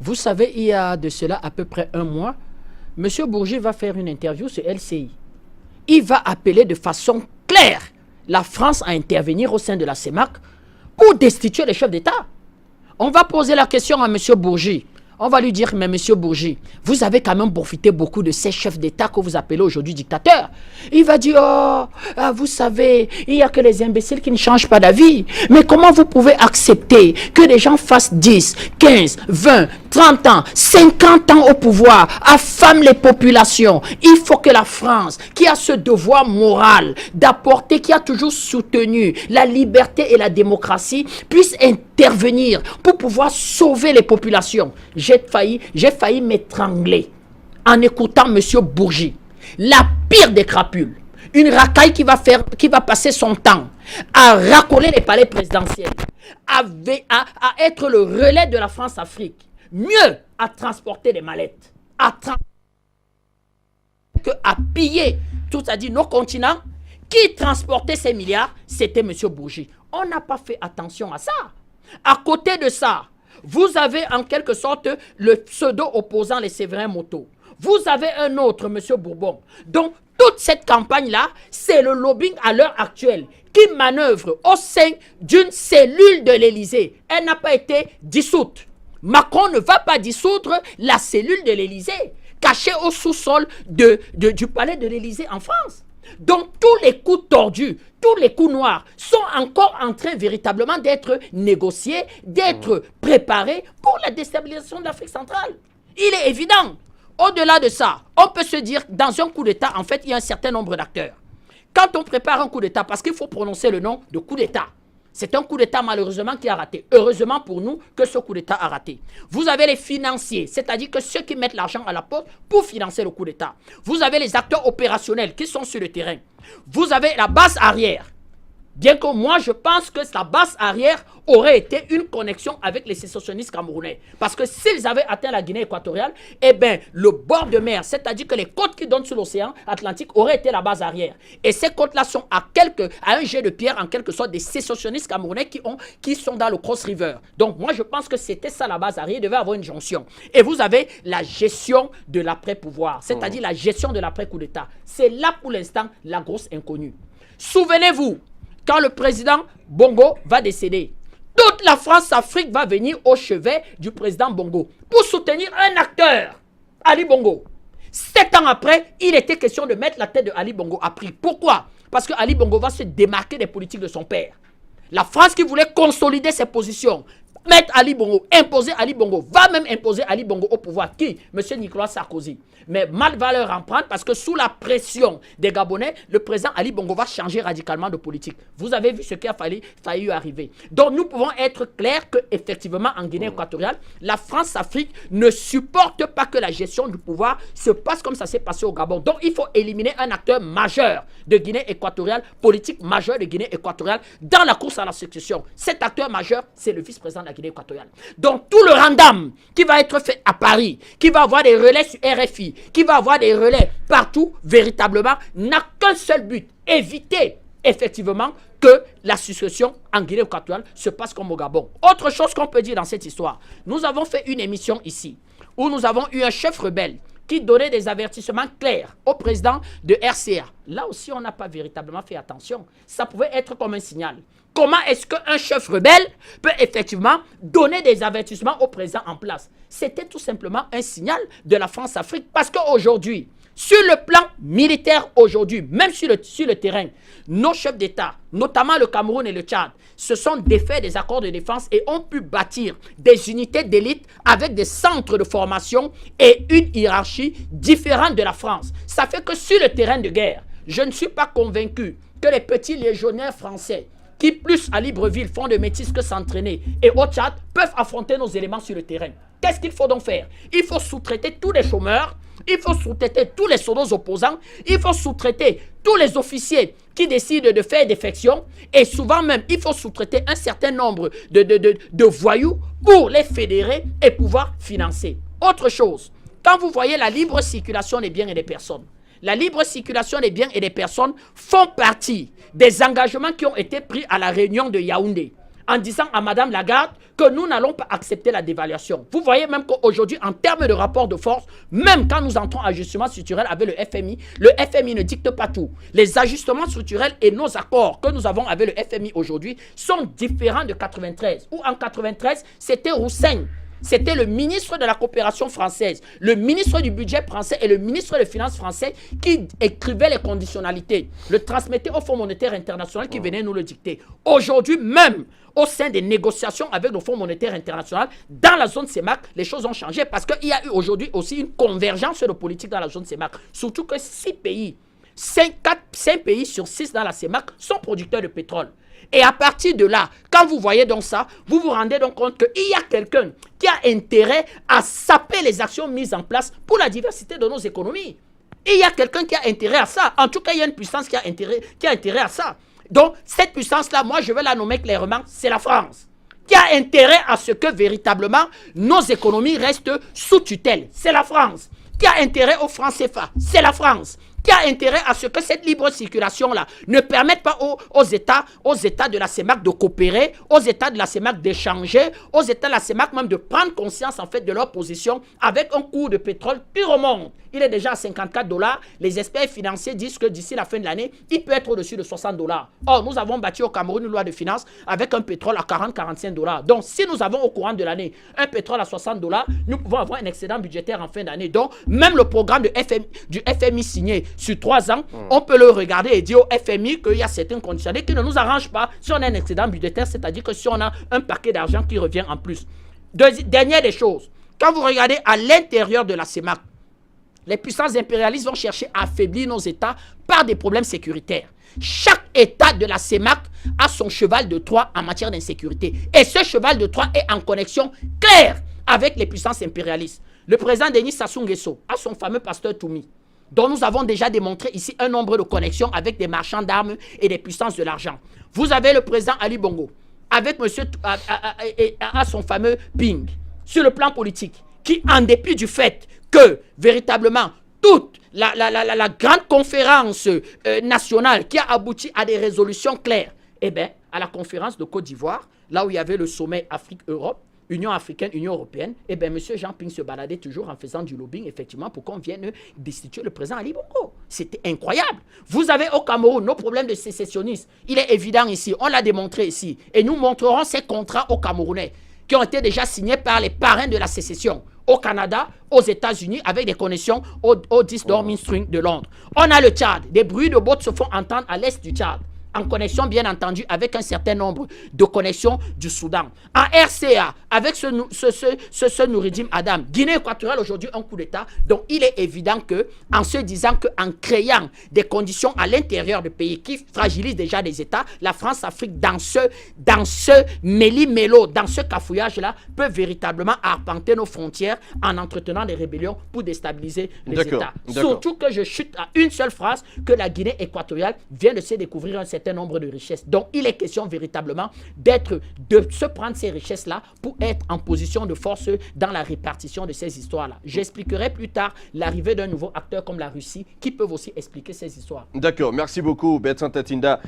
Vous savez, il y a de cela à peu près un mois, M. Bourgi va faire une interview sur LCI. Il va appeler de façon claire la France à intervenir au sein de la CEMAC pour destituer les chefs d'État. On va poser la question à M. Bourgi. On va lui dire, mais M. Bourgi, vous avez quand même profité beaucoup de ces chefs d'État que vous appelez aujourd'hui dictateurs. Il va dire, oh, vous savez, il n'y a que les imbéciles qui ne changent pas d'avis. Mais comment vous pouvez accepter que des gens fassent 10, 15, 20, 30 ans, 50 ans au pouvoir, affament les populations? Il faut que la France, qui a ce devoir moral d'apporter, qui a toujours soutenu la liberté et la démocratie, puisse intervenir pour pouvoir sauver les populations. J'ai failli m'étrangler en écoutant M. Bourgi. La pire des crapules. Une racaille qui va passer son temps à racoler les palais présidentiels, à être le relais de la France-Afrique, mieux à transporter les mallettes, que à piller, tout à dit nos continents. Qui transportait ces milliards? C'était M. Bourgi. On n'a pas fait attention à ça. À côté de ça, vous avez en quelque sorte le pseudo-opposant, les Séverin Moto. Vous avez un autre, M. Bourbon. Donc, toute cette campagne-là, c'est le lobbying à l'heure actuelle qui manœuvre au sein d'une cellule de l'Élysée. Elle n'a pas été dissoute. Macron ne va pas dissoudre la cellule de l'Élysée, cachée au sous-sol du palais de l'Élysée en France. Donc, tous les coups tordus, tous les coups noirs sont encore en train véritablement d'être négociés, d'être préparés pour la déstabilisation de l'Afrique centrale. Il est évident. Au-delà de ça, on peut se dire, dans un coup d'État, en fait, il y a un certain nombre d'acteurs. Quand on prépare un coup d'État, parce qu'il faut prononcer le nom de coup d'État, c'est un coup d'État malheureusement qui a raté. Heureusement pour nous que ce coup d'État a raté. Vous avez les financiers, c'est-à-dire que ceux qui mettent l'argent à la porte pour financer le coup d'État. Vous avez les acteurs opérationnels qui sont sur le terrain. Vous avez la base arrière. Bien que moi, je pense que sa base arrière aurait été une connexion avec les sécessionnistes camerounais. Parce que s'ils avaient atteint la Guinée équatoriale, eh bien, le bord de mer, c'est-à-dire que les côtes qui donnent sur l'océan Atlantique auraient été la base arrière. Et ces côtes-là sont à un jet de pierre, en quelque sorte, des sécessionnistes camerounais qui sont dans le Cross River. Donc, moi, je pense que c'était ça la base arrière. Il devait avoir une jonction. Et vous avez la gestion de l'après-pouvoir, c'est-à-dire la gestion de l'après-coup d'État. C'est là, pour l'instant, la grosse inconnue. Souvenez-vous, quand le président Bongo va décéder, toute la France-Afrique va venir au chevet du président Bongo pour soutenir un acteur, Ali Bongo. 7 ans après, il était question de mettre la tête de Ali Bongo à prix. Pourquoi? Parce que Ali Bongo va se démarquer des politiques de son père. La France qui voulait consolider ses positions, mettre Ali Bongo, imposer Ali Bongo, va même imposer Ali Bongo au pouvoir. Qui? Monsieur Nicolas Sarkozy. Mais mal va leur en prendre parce que sous la pression des Gabonais, le président Ali Bongo va changer radicalement de politique. Vous avez vu ce qui a failli arriver. Donc nous pouvons être clairs qu'effectivement en Guinée équatoriale, la France-Afrique ne supporte pas que la gestion du pouvoir se passe comme ça s'est passé au Gabon. Donc il faut éliminer un acteur majeur de Guinée équatoriale, politique majeur de Guinée équatoriale dans la course à la succession. Cet acteur majeur, c'est le vice-président de la Guinée équatoriale. Donc tout le randam qui va être fait à Paris, qui va avoir des relais sur RFI, qui va avoir des relais partout, véritablement, n'a qu'un seul but, éviter effectivement que la succession en Guinée équatoriale se passe comme au Gabon. Autre chose qu'on peut dire dans cette histoire, nous avons fait une émission ici, où nous avons eu un chef rebelle qui donnait des avertissements clairs au président de RCA. Là aussi, on n'a pas véritablement fait attention. Ça pouvait être comme un signal. Comment est-ce qu'un chef rebelle peut effectivement donner des avertissements au président en place? C'était tout simplement un signal de la France-Afrique. Parce qu'aujourd'hui, sur le plan militaire aujourd'hui, même sur le terrain, nos chefs d'État, notamment le Cameroun et le Tchad, se sont défaits des accords de défense et ont pu bâtir des unités d'élite avec des centres de formation et une hiérarchie différente de la France. Ça fait que sur le terrain de guerre, je ne suis pas convaincu que les petits légionnaires français qui plus à Libreville font de métis que s'entraîner et au Tchad peuvent affronter nos éléments sur le terrain. Qu'est-ce qu'il faut donc faire? Il faut sous-traiter tous les chômeurs, il faut sous-traiter tous les soldats opposants, il faut sous-traiter tous les officiers qui décident de faire défection et souvent même il faut sous-traiter un certain nombre de voyous pour les fédérer et pouvoir financer. Autre chose, quand vous voyez la libre circulation des biens et des personnes, la libre circulation des biens et des personnes font partie des engagements qui ont été pris à la réunion de Yaoundé en disant à Madame Lagarde que nous n'allons pas accepter la dévaluation. Vous voyez même qu'aujourd'hui, en termes de rapport de force, même quand nous entrons en ajustement structurel avec le FMI ne dicte pas tout. Les ajustements structurels et nos accords que nous avons avec le FMI aujourd'hui sont différents de 93. Où en 93, c'était Rousseigne. C'était le ministre de la coopération française, le ministre du budget français et le ministre des finances français qui écrivaient les conditionnalités, le transmettaient au Fonds monétaire international qui venait nous le dicter. Aujourd'hui même, au sein des négociations avec le Fonds monétaire international, dans la zone CEMAC, les choses ont changé parce qu'il y a eu aujourd'hui aussi une convergence de politique dans la zone CEMAC. Surtout que 6 pays, 5 pays sur 6 dans la CEMAC sont producteurs de pétrole. Et à partir de là, quand vous voyez donc ça, vous vous rendez donc compte qu'il y a quelqu'un qui a intérêt à saper les actions mises en place pour la diversité de nos économies. Et il y a quelqu'un qui a intérêt à ça. En tout cas, il y a une puissance qui a intérêt à ça. Donc, cette puissance-là, moi, je vais la nommer clairement, c'est la France, qui a intérêt à ce que véritablement nos économies restent sous tutelle. C'est la France. Qui a intérêt au franc CFA. C'est la France. Qui a intérêt à ce que cette libre circulation-là ne permette pas aux États de la CEMAC de coopérer, aux États de la CEMAC d'échanger, aux États de la CEMAC même de prendre conscience en fait de leur position avec un cours de pétrole qui remonte. Il est déjà à 54 $. Les experts financiers disent que d'ici la fin de l'année, il peut être au-dessus de 60 $. Or, nous avons bâti au Cameroun une loi de finances avec un pétrole à 40-45 $. Donc, si nous avons au courant de l'année un pétrole à 60 $, nous pouvons avoir un excédent budgétaire en fin d'année. Donc, même le programme du FMI signé sur 3 ans, on peut le regarder et dire au FMI qu'il y a certaines conditions qui ne nous arrangent pas si on a un excédent budgétaire, c'est-à-dire que si on a un paquet d'argent qui revient en plus. Dernière des choses, quand vous regardez à l'intérieur de la CEMAC, les puissances impérialistes vont chercher à affaiblir nos États par des problèmes sécuritaires. Chaque État de la CEMAC a son cheval de Troie en matière d'insécurité. Et ce cheval de Troie est en connexion claire avec les puissances impérialistes. Le président Denis Sassou Nguesso a son fameux pasteur Toumi, dont nous avons déjà démontré ici un nombre de connexions avec des marchands d'armes et des puissances de l'argent. Vous avez le président Ali Bongo, avec son fameux Ping, sur le plan politique, qui, en dépit du fait que, véritablement, toute la grande conférence nationale qui a abouti à des résolutions claires, eh bien, à la conférence de Côte d'Ivoire, là où il y avait le sommet Afrique-Europe, Union africaine, Union européenne, eh bien, M. Jean Ping se baladait toujours en faisant du lobbying, effectivement, pour qu'on vienne destituer le président Ali Bongo. C'était incroyable. Vous avez au Cameroun nos problèmes de sécessionnistes. Il est évident ici, on l'a démontré ici. Et nous montrerons ces contrats aux Camerounais qui ont été déjà signés par les parrains de la sécession au Canada, aux États-Unis, avec des connexions au 10 Downing Street de Londres. On a le Tchad. Des bruits de bottes se font entendre à l'est du Tchad, en connexion bien entendu avec un certain nombre de connexions du Soudan. En RCA, avec ce Noureddin Adam, Guinée équatoriale aujourd'hui un coup d'État. Donc il est évident que, en se disant qu'en créant des conditions à l'intérieur du pays qui fragilisent déjà des États, la France-Afrique dans ce méli-mélo, dans ce cafouillage-là, peut véritablement arpenter nos frontières en entretenant des rébellions pour déstabiliser les États. Surtout que je chute à une seule phrase, que la Guinée équatoriale vient de se découvrir un certain nombre de richesses. Donc, il est question véritablement de se prendre ces richesses-là pour être en position de force dans la répartition de ces histoires-là. J'expliquerai plus tard l'arrivée d'un nouveau acteur comme la Russie qui peuvent aussi expliquer ces histoires. D'accord. Merci beaucoup, Bertrand Tatinda.